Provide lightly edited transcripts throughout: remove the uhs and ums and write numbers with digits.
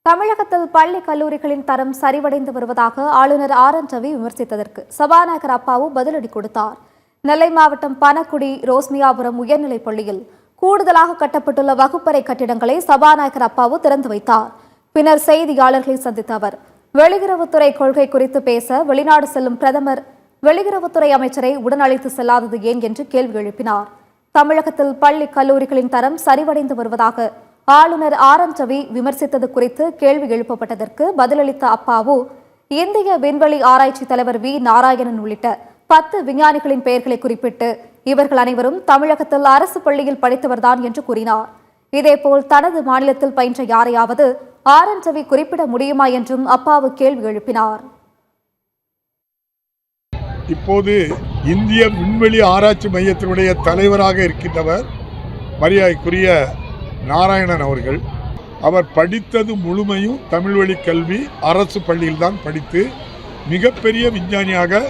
தமிழகத்தில் பள்ளி கல்லூரிகளின் தரம் சரிவடைந்து வருவதாக ஆளுநர் ஆர்.என். ரவி விமர்சித்ததற்கு சபாநாயகர் அப்பாவு பதிலடி கொடுத்தார். நெல்லை மாவட்டம் பனக்குடி ரோஸ்மியாபுரம் உயர்நிலைப் பள்ளியில் கூடுதலாக கட்டப்பட்டுள்ள வகுப்பறை கட்டிடங்களை சபாநாயகர் அப்பாவு திறந்து வைத்தார். பின்னர் செய்தியாளர்களை சந்தித்த அவர் வெளியுறவுத்துறை கொள்கை குறித்து பேச வெளிநாடு செல்லும் பிரதமர் வெளியுறவுத்துறை அமைச்சரை உடன் அழைத்து செல்லாதது ஏன் என்று கேள்வி எழுப்பினார். தமிழகத்தில் பள்ளி கல்லூரிகளின் தரம் சரிவடைந்து வருவதாக ஆளுநர் ஆர்.என். ரவி விமர்சித்தது குறித்து கேள்வி எழுப்பப்பட்டதற்கு பதிலளித்த அப்பாவு இந்திய விண்வெளி ஆராய்ச்சி தலைவர் வி. நாராயணன் உள்ளிட்ட 10 விஞ்ஞானிகளின் பெயர்களை குறிப்பிட்டு இவர்கள் அனைவரும் தமிழகத்தில் அரசு பள்ளியில் படித்தவர்தான் என்று கூறினார். இதேபோல் தனது மாநிலத்தில் பயின்ற யாரையாவது ஆர்.என். ரவி குறிப்பிட முடியுமா என்றும் அப்பாவு கேள்வி எழுப்பினார். இப்போது இந்திய விண்வெளி ஆராய்ச்சி மையத்தினுடைய தலைவராக இருக்கின்றவர் மரியாதைக்குரிய நாராயணன் அவர்கள். அவர் படித்தது முழுமையும் தமிழ் வழி கல்வி அரசு பள்ளியில்தான் படித்து மிகப்பெரிய விஞ்ஞானியாக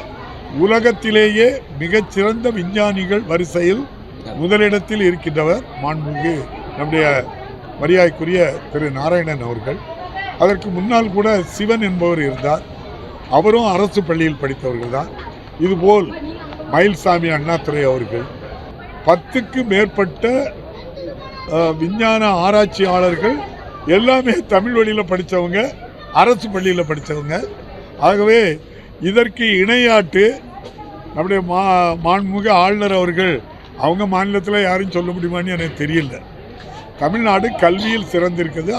உலகத்திலேயே மிகச்சிறந்த விஞ்ஞானிகள் வரிசையில் முதலிடத்தில் இருக்கின்றவர் மாண்புமிகு நம்முடைய மரியாதைக்குரிய திரு நாராயணன் அவர்கள். அதற்கு முன்னால் கூட சிவன் என்பவர் இருந்தார். அவரும் அரசு பள்ளியில் படித்தவர்கள் தான். இதுபோல் மயில்சாமி அண்ணாதுரை அவர்கள் 10க்கு மேற்பட்ட விஞ்ஞான ஆராய்ச்சியாளர்கள் எல்லாமே தமிழ் வழியில் படித்தவங்க, அரசு பள்ளியில் படித்தவங்க. ஆகவே இதற்கு இணையாட்டு நம்முடைய மாண்புமிகு ஆளுநர் அவர்கள் அவங்க மாநிலத்தில் யாரும் சொல்ல முடியுமான்னு எனக்கு தெரியல. தமிழ்நாடு கல்வியில் சிறந்திருக்குது.